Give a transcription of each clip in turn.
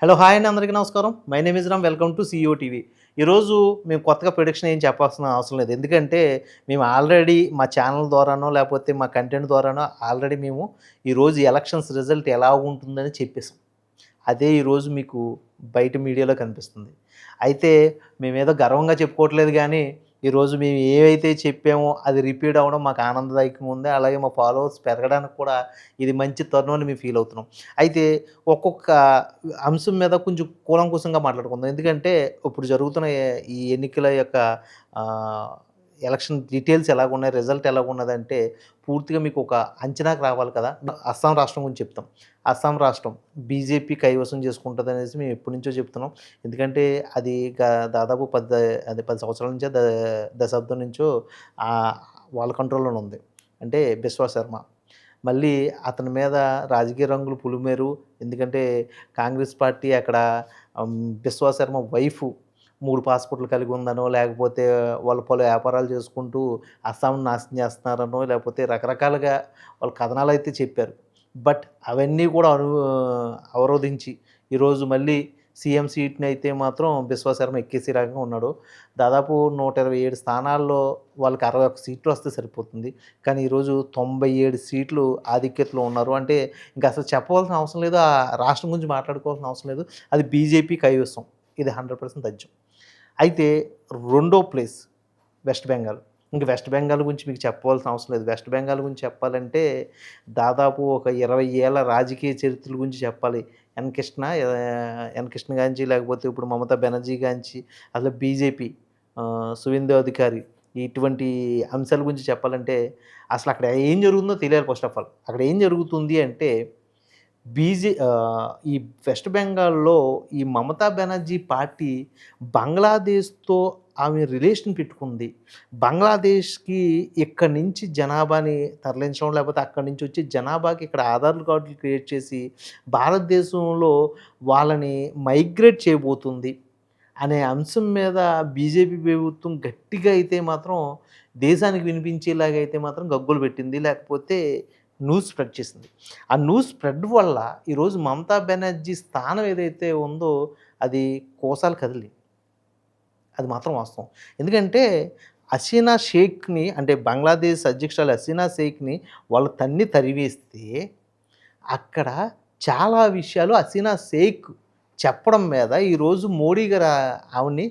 Hello hi అండి, అందరికీ నమస్కారం. My name is Ram. Welcome to CEO TV. ఈరోజు మేము కొత్తగా ప్రిడిక్షన్ ఏం చెప్పాల్సిన అవసరం లేదు. ఎందుకంటే మేము ఆల్రెడీ మా ఛానల్ ద్వారానో లేకపోతే మా కంటెంట్ ద్వారానో ఆల్రెడీ మేము ఈరోజు ఎలక్షన్స్ రిజల్ట్ ఎలా ఉంటుందని చెప్పేసాం. అదే ఈరోజు మీకు బయట మీడియాలో కనిపిస్తుంది. అయితే మేమేదో గర్వంగా చెప్పుకోవట్లేదు గానీ, ఈరోజు మేము ఏవైతే చెప్పామో అది రిపీట్ అవ్వడం మాకు ఆనందదాయకంగా ఉంది. అలాగే మా ఫాలోవర్స్ పెరగడానికి కూడా ఇది మంచి తరుణం అని మేము ఫీల్ అవుతున్నాం. అయితే ఒక్కొక్క అంశం మీద కొంచెం కూలంకుషంగా మాట్లాడుకుందాం. ఎందుకంటే ఇప్పుడు జరుగుతున్న ఈ ఎన్నికల యొక్క ఆహ్, ఎలక్షన్ డీటెయిల్స్ ఎలాగున్నాయి, రిజల్ట్ ఎలాగున్నదంటే పూర్తిగా మీకు ఒక అంచనాకు రావాలి కదా! అస్సాం రాష్ట్రం గురించి చెప్తాం. అస్సాం రాష్ట్రం బీజేపీ కైవసం చేసుకుంటదనేసి మేము ఎప్పటినుంచో చెప్తున్నాం. ఎందుకంటే అది దాదాపు 10 సంవత్సరాల నుంచో దశాబ్దం నుంచో ఆహ్, వాళ్ళ కంట్రోల్‌లోనే ఉంది. అంటే బిశ్వా శర్మ. మళ్ళీ అతని మీద రాజకీయ రంగులు పులిమేరు. ఎందుకంటే కాంగ్రెస్ పార్టీ అక్కడ బిశ్వా శర్మ వైఫు 3 పాస్‌పోర్ట్‌లు కలిగి ఉందనో, లేకపోతే వాళ్ళు పలు వ్యాపారాలు చేసుకుంటూ అస్సాంని నాశనం చేస్తున్నారనో, లేకపోతే రకరకాలుగా వాళ్ళు కథనాలైతే చెప్పారు. బట్ అవన్నీ కూడా అవరోధించి ఈరోజు మళ్ళీ సీఎం సీట్‌నయితే మాత్రం బిశ్వా శర్మ ఎక్కేసే రకంగా ఉన్నాడు. దాదాపు 127 స్థానాల్లో వాళ్ళకి 61 సీట్లు వస్తే సరిపోతుంది. కానీ ఈరోజు 97 సీట్లు ఆధిక్యతలో ఉన్నారు. అంటే ఇంక అసలు చెప్పవలసిన అవసరం లేదు. ఆ రాష్ట్రం గురించి మాట్లాడుకోవాల్సిన అవసరం లేదు. అది బీజేపీ కైవసం. ఇది 100% తథ్యం. అయితే రెండో ప్లేస్ వెస్ట్ బెంగాల్. ఇంక వెస్ట్ బెంగాల్ గురించి మీకు చెప్పవలసిన అవసరం లేదు. వెస్ట్ బెంగాల్ గురించి చెప్పాలంటే దాదాపు ఒక 20 ఏళ్ల రాజకీయ చరిత్రల గురించి చెప్పాలి. ఎన్ కృష్ణ గాంచి లేకపోతే ఇప్పుడు మమతా బెనర్జీ గాంచి అసలు బీజేపీ సువేందు అధికారి ఇటువంటి అంశాల గురించి చెప్పాలంటే అసలు అక్కడ ఏం జరుగుతుందో తెలియాలి ఫస్ట్ ఆఫ్ ఆల్. అక్కడ ఏం జరుగుతుంది అంటే ఈ వెస్ట్ బెంగాల్‌లో ఈ మమతా బెనర్జీ పార్టీ బంగ్లాదేశ్‌తో ఆమె రిలేషన్ పెట్టుకుంది. బంగ్లాదేశ్‌కి ఇక్కడి నుంచి జనాభాని తరలించడం, లేకపోతే అక్కడి నుంచి వచ్చే జనాభాకి ఇక్కడ ఆధార్ కార్డులు క్రియేట్ చేసి భారతదేశంలో వాళ్ళని మైగ్రేట్ చేయబోతుంది అనే అంశం మీద బీజేపీ ప్రభుత్వం గట్టిగా అయితే మాత్రం దేశానికి వినిపించేలాగా అయితే మాత్రం గగ్గోలు పెట్టింది. లేకపోతే న్యూస్ స్ప్రెడ్ చేసింది. ఆ న్యూస్ స్ప్రెడ్ వల్ల ఈరోజు మమతా బెనర్జీ స్థానం ఏదైతే ఉందో అది కోసాలు కదిలింది. అది మాత్రం వాస్తవం. ఎందుకంటే హసీనా షేక్‌ని అంటే బంగ్లాదేశ్ అధ్యక్షురాలు హసీనా షేక్‌ని వాళ్ళు తరివేస్తే అక్కడ చాలా విషయాలు హసీనా షేక్ చెప్పడం మీద ఈరోజు మోడీ గారు ఆవిడని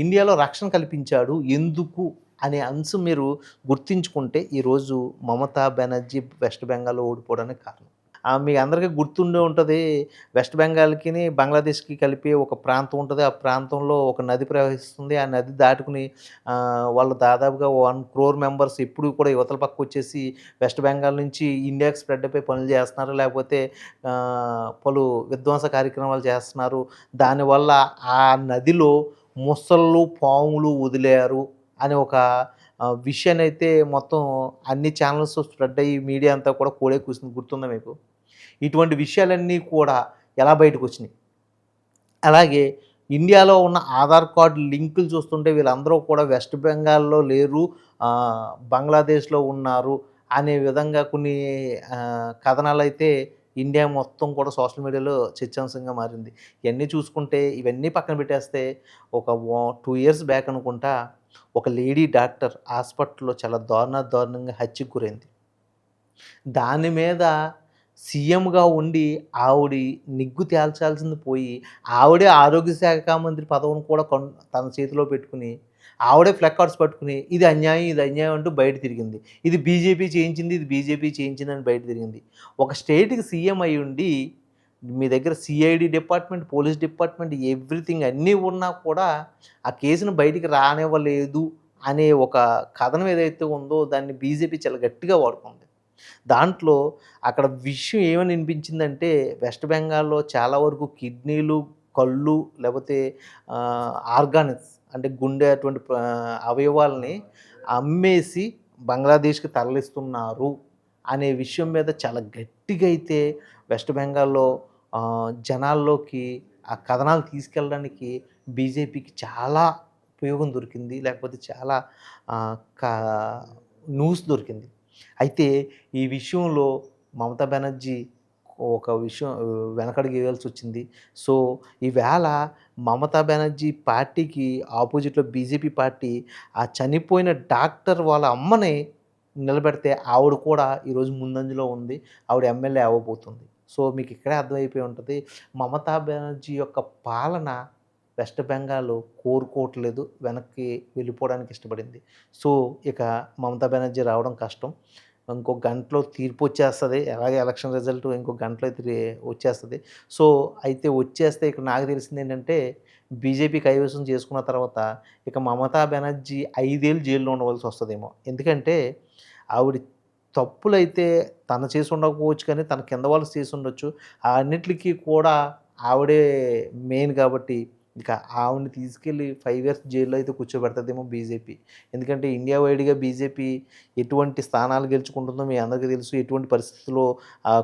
ఇండియాలో రక్షణ కల్పించాడు. ఎందుకు అనే అంశం మీరు గుర్తించుకుంటే ఈరోజు మమతా బెనర్జీ వెస్ట్ బెంగాల్‌లో ఓడిపోవడానికి కారణం. మీ అందరికీ గుర్తుండే ఉంటది. వెస్ట్ బెంగాల్‌కిని, బంగ్లాదేశ్‌కి కలిపే ఒక ప్రాంతం ఉంటది. ఆ ప్రాంతంలో ఒక నది ప్రవహిస్తుంది. ఆ నది దాటుకుని వాళ్ళు దాదాపుగా 1,00,00,000 మెంబర్స్ ఎప్పుడు కూడా యువతల పక్కొచ్చేసి వెస్ట్ బెంగాల్ నుంచి ఇండియాకి స్ప్రెడ్ అయిపోయి పనులు చేస్తున్నారు. లేకపోతే పలు విధ్వంస కార్యక్రమాలు చేస్తున్నారు. దానివల్ల ఆ నదిలో మొసళ్ళు, పాములు వదిలారు అనే ఒక విషయాన్నైతే మొత్తం అన్ని ఛానల్స్ స్ప్రెడ్ అయ్యి మీడియా అంతా కూడా కోడై కూసింది. గుర్తుందా మీకు? ఇటువంటి విషయాలన్నీ కూడా ఎలా బయటకొచ్చినాయి. అలాగే ఇండియాలో ఉన్న ఆధార్ కార్డ్ లింకులు చూస్తుంటే వీళ్ళందరూ కూడా వెస్ట్ బెంగాల్‌లో లేరు, బంగ్లాదేశ్‌లో ఉన్నారు అనే విధంగా కొన్ని కథనాలైతే ఇండియా మొత్తం కూడా సోషల్ మీడియాలో చర్చాంశంగా మారింది. ఇయన్నీ చూసుకుంటే ఇవన్నీ పక్కన పెట్టేస్తే ఒక 2 ఇయర్స్ బ్యాక్ అనుకుంటా ఒక లేడీ డాక్టర్ హాస్పిటల్‌లో చాలా దారుణంగా హత్యకు గురైంది. దాని మీద సీఎంగా ఉండి ఆవిడి నిగ్గు తేల్చాల్సింది పోయి, ఆవిడే ఆరోగ్య శాఖ మంత్రి పదవిని కూడా తన చేతిలో పెట్టుకొని, ఆవిడే ప్లకార్డ్స్ పట్టుకొని ఇది అన్యాయం, ఇది అన్యాయం అంటూ బయట తిరిగింది. ఇది బీజేపీ చేయించింది, ఇది బీజేపీ చేయించిందని బయట తిరిగింది. ఒక స్టేట్‌కి సీఎం అయ్యుండి మీ దగ్గర CID department, police department everything అన్నీ ఉన్నా కూడా ఆ కేసుని బయటికి రానివ్వలేదు అనే ఒక కథనం ఏదైతే ఉందో దాన్ని బీజేపీ చాలా గట్టిగా వాడుకుంది. దాంట్లో అక్కడ విషయం ఏమని వినిపించిందంటే వెస్ట్ బెంగాల్‌లో చాలా వరకు కిడ్నీలు, కళ్ళు లేకపోతే ఆర్గాన్స్ అంటే గుండె అటువంటి అవయవాల్ని అమ్మేసి బంగ్లాదేశ్‌కి తరలిస్తున్నారు అనే విషయం మీద చాలా గట్టిగా అయితే వెస్ట్ బెంగాల్‌లో జనాల్లోకి ఆ కథనాలు తీసుకెళ్ళడానికి బీజేపీకి చాలా ఉపయోగం దొరికింది. లేకపోతే చాలా ఆహ్, కా న్యూస్ దొరికింది. అయితే ఈ విషయంలో మమతా బెనర్జీ ఒక విషయం వెనకడుగు వేయాల్సొచ్చింది. సో, ఈవేళ మమతా బెనర్జీ పార్టీకి ఆపోజిట్‌లో బీజేపీ పార్టీ ఆ చనిపోయిన డాక్టర్ వాళ్ళ అమ్మని నిలబెడితే ఆవిడ కూడా ఈరోజు ముందంజలో ఉంది. ఆవిడ ఎమ్మెల్యే అవ్వబోతుంది. సో, మీకు ఇక్కడే అర్థమైపోయి ఉంటది. మమతా బెనర్జీ యొక్క పాలన వెస్ట్ బెంగాల్ కోరుకోవట్లేదు. వెనక్కి వెళ్ళిపోవడానికి ఇష్టపడింది. సో, ఇక మమతా బెనర్జీ రావడం కష్టం. ఇంకో గంటలో తీర్పొచ్చేస్తది. ఎలాగో ఎలక్షన్ రిజల్ట్ ఇంకో గంటలో అయితే వచ్చేస్తది. సో, అయితే వచ్చేస్తే ఇక్కడ నాకు తెలిసిందేంటంటే, బీజేపీ కైవసం చేసుకున్న తర్వాత ఇక మమతా బెనర్జీ 5 ఏళ్ళు జైల్‌లో ఉండవలసొస్తదేమో. ఎందుకంటే, ఆవిడ తప్పులైతే తను చేసుండకపోవచ్చు కానీ, తన కింద వాళ్ళు చేసుండొచ్చు. అన్నిట్లికి కూడా ఆవిడే మెయిన్ కాబట్టి ఇక ఆవిడని తీసుకెళ్ళి 5 ఇయర్స్ జైల్‌లో అయితే కూర్చోబెడతదేమో బీజేపీ. ఎందుకంటే ఇండియా వైడ్‌గా బీజేపీ ఎటువంటి స్థానాలు గెలుచుకుంటుందో మీ అందరికీ తెలుసు. ఎటువంటి పరిస్థితుల్లో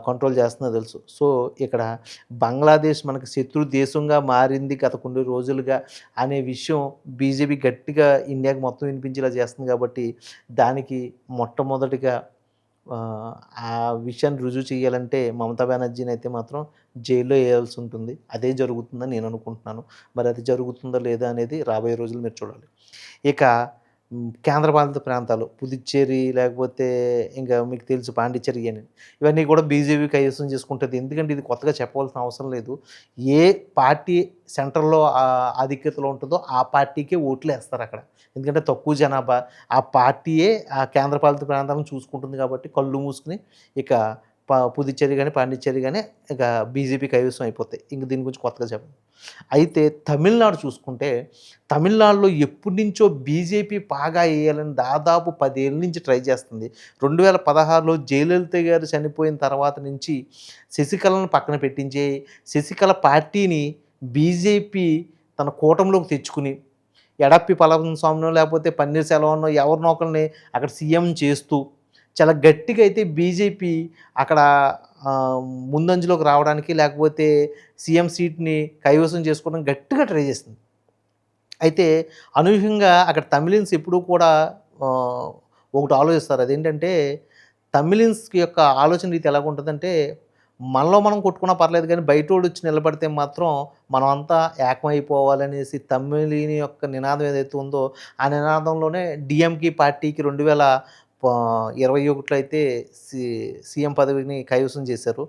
కంట్రోల్ చేస్తుందో తెలుసు. సో, ఇక్కడ బంగ్లాదేశ్ మనకి శత్రు దేశంగా మారింది గత కొన్ని రోజులుగా అనే విషయం బీజేపీ గట్టిగా ఇండియాకి మొత్తం వినిపించేలా చేస్తుంది కాబట్టి, దానికి మొట్టమొదటిగా ఆ విషయాన్ని రుజువు చేయాలంటే మమతా బెనర్జీనైతే మాత్రం జైల్లో ఏయాల్సుంటుంది. అదే జరుగుతుందని నేను అనుకుంటున్నాను. మరి అది జరుగుతుందో లేదా అనేది రాబోయే రోజుల్లో మీరు చూడాలి. ఇక కేంద్రపాలిత ప్రాంతాలు పుదుచ్చేరి లేకపోతే ఇంకా మీకు తెలుసు పాండిచ్చేరి అని ఇవన్నీ కూడా బీజేపీ కైవసం చేసుకుంటది. ఎందుకంటే ఇది కొత్తగా చెప్పవలసిన అవసరం లేదు. ఏ పార్టీ సెంట్రల్‌లో ఆధిక్యతలో ఉంటుందో ఆ పార్టీకే ఓట్లేస్తారక్కడ. ఎందుకంటే తక్కువ జనాభా ఆ పార్టీయే ఆ కేంద్రపాలిత ప్రాంతాలను చూసుకుంటుంది కాబట్టి కళ్ళు మూసుకొని ఇక పుదుచ్చేరి గాని, పాండిచ్చేరి గాని ఇక బీజేపీ కైవసం అయిపోతాయి. ఇంక దీని గురించి కొత్తగా చెప్పను. అయితే తమిళనాడు చూసుకుంటే, తమిళనాడులో ఎప్పటినుంచో బీజేపీ పాగా ఎయ్యాలని దాదాపు 10 ఏళ్ల నుంచి ట్రై చేస్తుంది. 2016లో జయలలిత గారు చనిపోయిన తర్వాత నుంచి శశికళను పక్కన పెట్టించి, శశికళ పార్టీని బీజేపీ తన కూటమిలోకి తెచ్చుకుని, ఎడప్పి పళనిస్వామినో లేకపోతే పన్నీర్ సెల్వమనో ఎవరినో ఒకరిని అక్కడ సీఎం చేస్తూ చాలా గట్టిగా అయితే బీజేపీ అక్కడ ముందంజలోకి రావడానికి లేకపోతే సీఎం సీట్‌ని కైవసం చేసుకోవడానికి గట్టిగా ట్రై చేసింది. అయితే అనూహ్యంగా అక్కడ తమిళియన్స్ ఎప్పుడూ కూడా ఆహ్, ఒకటి ఆలోచిస్తారు. అదేంటంటే తమిళియన్స్‌కి యొక్క ఆలోచన రీతి ఎలాగుంటదంటే, మనలో మనం కొట్టుకున్నా పర్లేదు కానీ బయటోడొచ్చి నిలబడితే మాత్రం మనమంతా ఏకమైపోవాలనేసి తమిళియన్ యొక్క నినాదం ఏదైతే ఉందో, ఆ నినాదంలోనే డీఎంకే పార్టీకి 2021లో అయితే సి సీఎం పదవిని కైవసం చేశారు.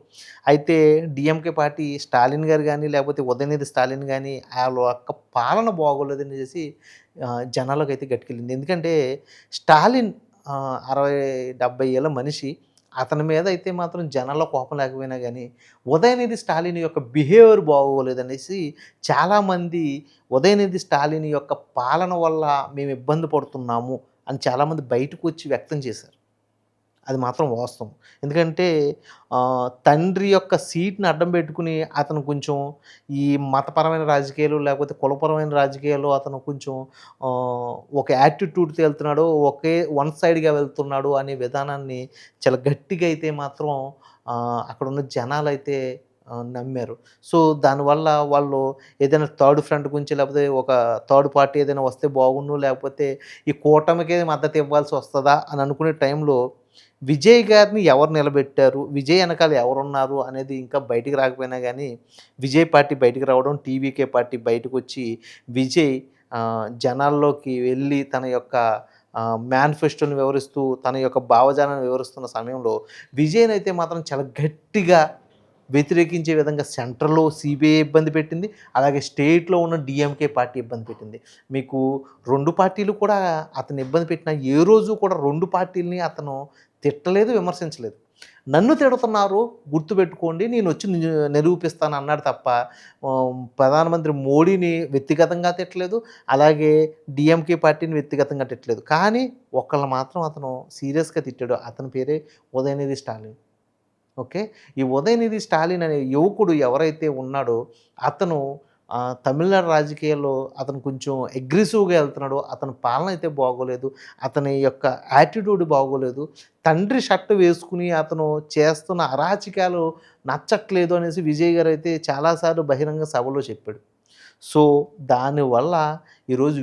అయితే డీఎంకే పార్టీ స్టాలిన్ గారు గానీ, లేకపోతే ఉదయనిధి స్టాలిన్ గానీ ఆళ్ళ యొక్క పాలన బాగోలేదనేసి జనాల్లోకైతే గట్టుకెళ్ళింది. ఎందుకంటే స్టాలిన్ 60, 70 ఏళ్ల మనిషి. అతని మీద అయితే మాత్రం జనాల్లో కోపం లేకపోయినా గానీ, ఉదయనిధి స్టాలిన్ యొక్క బిహేవియర్ బాగోలేదనేసి చాలామంది ఉదయనిధి స్టాలిన్ యొక్క పాలన వల్ల మేము ఇబ్బంది పడుతున్నాము అని చాలామంది బయటకొచ్చి వ్యక్తం చేశారు. అది మాత్రం వాస్తవం. ఎందుకంటే తండ్రి యొక్క సీట్‌ని అడ్డం పెట్టుకొని అతను కొంచెం ఈ మతపరమైన రాజకీయాలు లేకపోతే కులపరమైన రాజకీయాల్లో అతను కొంచెం ఒక యాటిట్యూడ్‌తో వెళ్తున్నాడు. వన్ సైడ్‌గా వెళ్తున్నాడు అనే విధానాన్ని చాలా గట్టిగా అయితే మాత్రం అక్కడున్న జనాలైతే నమ్మారు. సో, దానివల్ల వాళ్ళు ఏదైనా థర్డ్ ఫ్రంట్ గురించి లేకపోతే ఒక థర్డ్ పార్టీ ఏదైనా వస్తే బాగుండు లేకపోతే ఈ కూటమికే మద్దతు ఇవ్వాల్సి వస్తదా అని అనుకునే టైంలో విజయ్ గారిని ఎవరు నిలబెట్టారు? విజయ్ ఎనకాల ఎవరున్నారు? అనేది ఇంకా బయటికి రాకపోయినా గానీ, విజయ్ పార్టీ బయటికి రావడం, టీవీకే పార్టీ బయటకొచ్చి విజయ్ జనాల్లోకి వెళ్ళి తన యొక్క మేనిఫెస్టోని వివరిస్తూ, తన యొక్క భావజాలాన్ని వివరిస్తున్న సమయంలో విజయ్‌నైతే మాత్రం చాలా గట్టిగా వ్యతిరేకించే విధంగా సెంట్రల్‌లో సీబీఐ ఇబ్బంది పెట్టింది. అలాగే స్టేట్‌లో ఉన్న డీఎంకే పార్టీ ఇబ్బంది పెట్టింది. మీకు 2 పార్టీలు కూడా అతన్ని ఇబ్బంది పెట్టిన ఏ రోజు కూడా 2 పార్టీలని అతను తిట్టలేదు, విమర్శించలేదు. నన్ను తిడుతున్నారు గుర్తుపెట్టుకోండి నేనొచ్చి నిరూపిస్తాను అన్నాడు తప్ప ప్రధానమంత్రి మోడీని వ్యక్తిగతంగా తిట్టలేదు. అలాగే డీఎంకే పార్టీని వ్యక్తిగతంగా తిట్టలేదు. కానీ ఒకళ్ళని మాత్రం అతను సీరియస్‌గా తిట్టాడు. అతని పేరే ఉదయనిధి స్టాలిన్. ఓకే. ఈ ఉదయనిధి స్టాలిన్ అనే యువకుడు ఎవరైతే ఉన్నాడో అతను తమిళనాడు రాజకీయాల్లో అతను కొంచెం అగ్రెసివ్‌గా ఎళ్తున్నాడు. అతని పాలన అయితే బాగోలేదు. అతని యొక్క యాటిట్యూడ్ బాగోలేదు. తండ్రి షర్ట్ వేసుకొని అతను చేస్తున్న అరాచకాలు నచ్చట్లేదు అనేసి విజయ్ గారైతే చాలా సార్లు బహిరంగ సభలో చెప్పాడు. సో, దానివల్ల ఈరోజు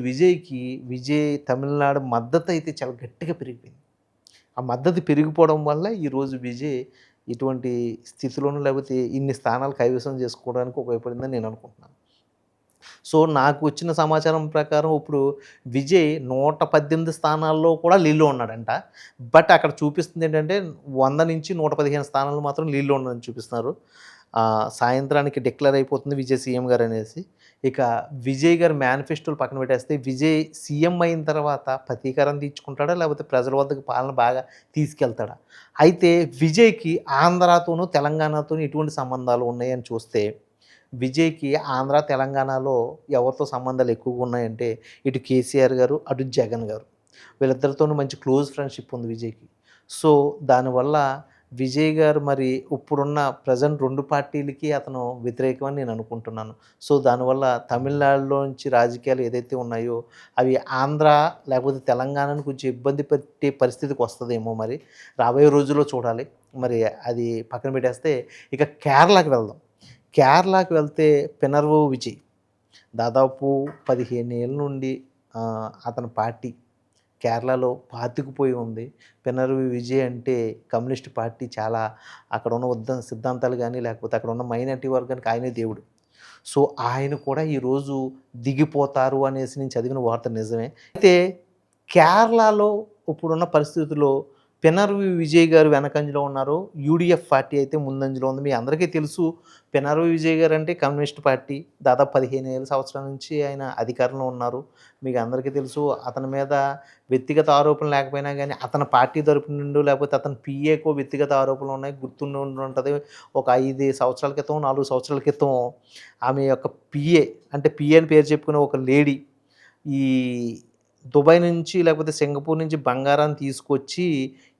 విజయ్ తమిళనాడు మద్దతయితే చాలా గట్టిగా పెరిగిపోయింది. ఆ మద్దతు పెరిగిపోవడం వల్ల ఈరోజు విజయ్ ఇటువంటి స్థితిలోనూ లేకపోతే ఇన్ని స్థానాలు కైవసం చేసుకోవడానికి ఉపయోగపడిందని నేను అనుకుంటున్నాను. సో, నాకు వచ్చిన సమాచారం ప్రకారం ఇప్పుడు విజయ్ 118 స్థానాల్లో కూడా లీడ్‌లో ఉన్నాడంట. బట్ అక్కడ చూపిస్తుంది ఏంటంటే 100-115 స్థానాలు మాత్రం లీడ్‌లో ఉన్నారని చూపిస్తున్నారు. సాయంత్రానికి డిక్లేర్ అయిపోతుంది విజయ్ సీఎం గారనేసి. ఇక విజయ్ గారి మేనిఫెస్టోలు పక్కన పెట్టేస్తే విజయ్ సీఎం అయిన తర్వాత ప్రతీకారం తీర్చుకుంటాడా? లేకపోతే ప్రజల వద్దకు పాలన బాగా తీసుకెళ్తాడా? అయితే విజయ్‌కి ఆంధ్రాతోనూ, తెలంగాణతోనూ ఎటువంటి సంబంధాలు ఉన్నాయని చూస్తే విజయ్‌కి ఆంధ్ర, తెలంగాణలో ఎవరితో సంబంధాలు ఎక్కువగా ఉన్నాయంటే ఇటు కేసీఆర్ గారు, అటు జగన్ గారు. వీళ్ళిద్దరితోనూ మంచి క్లోజ్ ఫ్రెండ్‌షిప్ ఉంది విజయ్‌కి. సో, దానివల్ల విజయ్ గారు మరి ఇప్పుడున్న ప్రెజెంట్ 2 పార్టీలకి అతను వ్యతిరేకమని నేను అనుకుంటున్నాను. సో, దానివల్ల తమిళనాడులోంచి రాజకీయాలు ఏదైతే ఉన్నాయో అవి ఆంధ్ర లేకపోతే తెలంగాణను కొంచెం ఇబ్బంది పెట్టే పరిస్థితికి వస్తదేమో మరి. రాబోయే రోజుల్లో చూడాలి. మరి అది పక్కన పెట్టేస్తే ఇక కేరళకి వెళ్దాం. కేరళకి వెళ్తే పినరవు విజయ్ దాదాపు 15 ఏళ్ల నుండి అతని పార్టీ కేరళలో పాతుకుపోయి ఉంది. పినరవి విజయ్ అంటే కమ్యూనిస్ట్ పార్టీ చాలా అక్కడ ఉన్న సిద్ధాంతాలు గానీ, లేకపోతే అక్కడ ఉన్న మైనారిటీ వర్గానికి ఆయనే దేవుడు. సో, ఆయన కూడా ఈరోజు దిగిపోతారు అనేసి నేను చదివిన వార్త నిజమే. అయితే కేరళలో ఇప్పుడున్న పరిస్థితుల్లో పినరవి విజయ్ గారు వెనకంజలో ఉన్నారు. యూడీఎఫ్ పార్టీ అయితే ముందంజలో ఉంది. మీ అందరికీ తెలుసు పినరవి విజయ్ గారు అంటే కమ్యూనిస్ట్ పార్టీ. దాదాపు 15 ఏళ్ల సంవత్సరాల నుంచి ఆయన అధికారంలో ఉన్నారు. మీకు అందరికీ తెలుసు అతని మీద వ్యక్తిగత ఆరోపణలు లేకపోయినా గానీ, అతని పార్టీ తరపు నుండో లేకపోతే అతని పీఏకో వ్యక్తిగత ఆరోపణలు ఉన్నాయి. గుర్తుండి ఉంటది. ఒక 5 సంవత్సరాల క్రితం, 4 సంవత్సరాల క్రితం ఆమె యొక్క పీఏ అంటే పీఏ అని పేరు చెప్పుకునే ఒక లేడీ ఈ దుబాయ్ నుంచి లేకపోతే సింగపూర్ నుంచి బంగారాన్ని తీసుకొచ్చి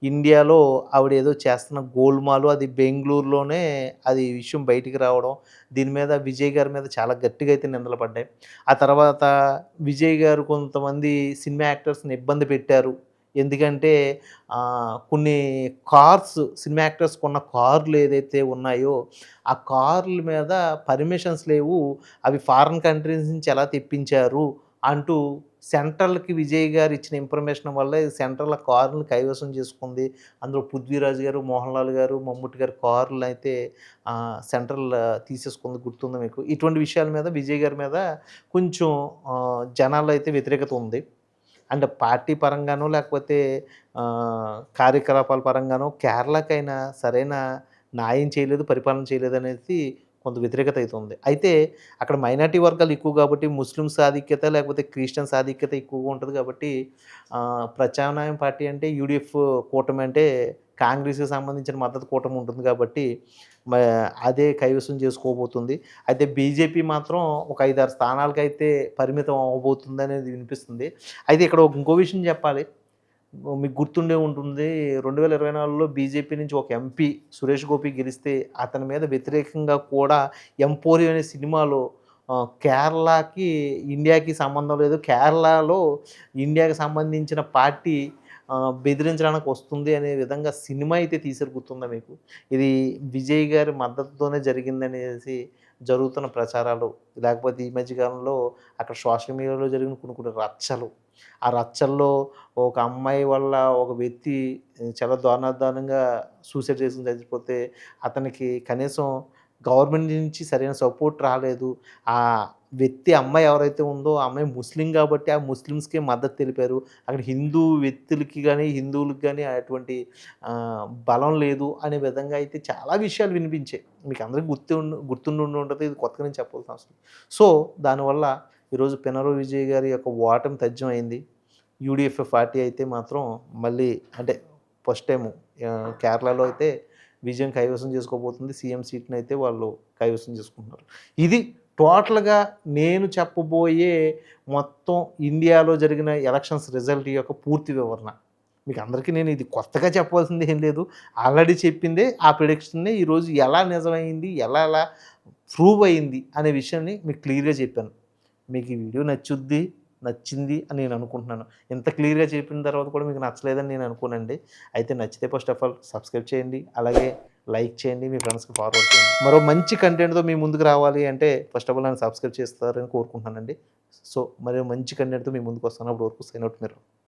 ఇండియాలో ఆవిడేదో చేస్తున్న గోల్‌మాలు అది బెంగుళూరులోనే అది విషయం బయటికి రావడం. దీని మీద విజయ్ గారి మీద చాలా గట్టిగా అయితే నిందలు పడ్డాయి. ఆ తర్వాత విజయ్ గారు కొంతమంది సినిమా యాక్టర్స్‌ని ఇబ్బంది పెట్టారు. ఎందుకంటే కొన్ని సినిమా యాక్టర్స్ కొన్న కార్లు ఏదైతే ఉన్నాయో, ఆ కార్ల మీద పర్మిషన్స్ లేవు. అవి ఫారిన్ కంట్రీస్ నుంచి ఎలా తెప్పించారు అంటూ సెంట్రల్‌కి విజయ్ గారు ఇచ్చిన ఇన్ఫర్మేషన్ వల్లే సెంట్రల్ ఆ కారుని కైవసం చేసుకుంది. అందులో 'పృథ్వీరాజ్' గారు, 'మోహన్ లాల్' గారు, 'మమ్ముట్టి' గారి కార్లనైతే సెంట్రల్ తీసేసుకుంది గుర్తుందా మీకు? ఇటువంటి విషయాల మీద విజయ్ గారి మీద కొంచెం జనాల్లో అయితే వ్యతిరేకత ఉంది. అంటే పార్టీ పరంగానో లేకపోతే కార్యకలాపాల పరంగానో కేరళకైనా సరైన న్యాయం చేయలేదు, పరిపాలన చేయలేదనేసి కొంత వ్యతిరేకత అయితే ఉంది. అయితే అక్కడ మైనారిటీ వర్గాలు ఎక్కువ కాబట్టి ముస్లిమ్స్ ఆధిక్యత లేకపోతే క్రిస్టియన్స్ ఆధిక్యత ఎక్కువగా ఉంటది కాబట్టి ప్రత్యామ్నాయం పార్టీ అంటే యూడీఎఫ్ కూటమి అంటే కాంగ్రెస్‌కి సంబంధించిన మద్దతు కూటమి ఉంటుంది కాబట్టి మ అదే కైవసం చేసుకోబోతుంది. అయితే బీజేపీ మాత్రం ఒక 5, 6 స్థానాలకైతే పరిమితం అవ్వబోతుందనేది వినిపిస్తుంది. అయితే ఇక్కడ ఇంకో విషయం చెప్పాలి. మీకు గుర్తుండే ఉంటుంది. 2024లో బీజేపీ నుంచి ఒక ఎంపీ సురేష్ గోపి గెలిస్తే అతని మీద వ్యతిరేకంగా కూడా 'ఎంపోరియం' అనే సినిమాలో కేరళకి, ఇండియాకి సంబంధం లేదు. కేరళలో ఇండియాకి సంబంధించిన పార్టీ బెదిరించడానికి వస్తుంది అనే విధంగా సినిమా అయితే తీశారు గుర్తుందా మీకు? ఇది విజయ్ గారి మద్దతుతోనే జరిగిందనేసి జరుగుతున్న ప్రచారాలు, లేకపోతే ఈ మధ్య కాలంలో అక్కడ సోషల్ మీడియాలో జరిగిన కొన్ని కొన్ని రచ్చలు. ఆ రచ్చల్లో ఒక అమ్మాయి వల్ల ఒక వ్యక్తి చాలా దారుణంగా సూసైడ్ చేసుకొని చచ్చిపోతే అతనికి కనీసం గవర్నమెంట్ నుంచి సరైన సపోర్ట్ రాలేదు. ఆ వ్యక్తి అమ్మాయి ఎవరైతే ఉందో ఆ అమ్మాయి ముస్లిం కాబట్టి ఆ ముస్లిమ్స్‌కే మద్దతు తెలిపారు. అక్కడ హిందూ వ్యక్తులకి గాని, హిందువులకి గాని అటువంటి బలం లేదు అనే విధంగా అయితే చాలా విషయాలు వినిపించాయి. మీకు అందరికి గుర్తుండి ఉంటది. ఇది కొత్తగా నేను చెప్పాల్సిన అవసరం లేదు. సో, దానివల్ల ఈరోజు పినరయి విజయ్ గారి యొక్క ఓటమి తథ్యం అయింది. యూడీఎఫ్ పార్టీ అయితే మాత్రం మళ్ళీ అంటే ఫస్ట్ టైము కేరళలో అయితే విజయం కైవసం చేసుకోబోతుంది. సీఎం సీట్‌నైతే వాళ్ళు కైవసం చేసుకుంటున్నారు. ఇది టోటల్‌గా నేను చెప్పబోయే మొత్తం ఇండియాలో జరిగిన ఎలక్షన్స్ రిజల్ట్ యొక్క పూర్తి వివరణ. మీకు అందరికీ నేను ఇది కొత్తగా చెప్పాల్సింది ఏం లేదు. ఆల్రెడీ చెప్పిందే ఆ ప్రిడిక్షన్‌ని ఈరోజు ఎలా నిజమైంది, ఎలా ప్రూవ్ అయింది అనే విషయాన్ని మీకు క్లియర్‌గా చెప్పాను. మీకు ఈ వీడియో నచ్చింది అని నేను అనుకుంటున్నాను. ఇంత క్లియర్‌గా చెప్పిన తర్వాత కూడా మీకు నచ్చలేదని నేను అనుకోనండి. అయితే నచ్చితే ఫస్ట్ ఆఫ్ ఆల్ సబ్స్క్రైబ్ చేయండి. అలాగే లైక్ చేయండి. మీ ఫ్రెండ్స్‌కి ఫార్వర్డ్ చేయండి. మరో మంచి కంటెంట్‌తో మీ ముందుకు రావాలి అంటే ఫస్ట్ ఆఫ్ ఆల్ నన్ను సబ్స్క్రైబ్ చేస్తారని కోరుకుంటున్నానండి. సో, మరో మంచి కంటెంట్‌తో మీ ముందుకు వస్తాను. అప్పటి వరకు సైన్ ఔట్ మీరు.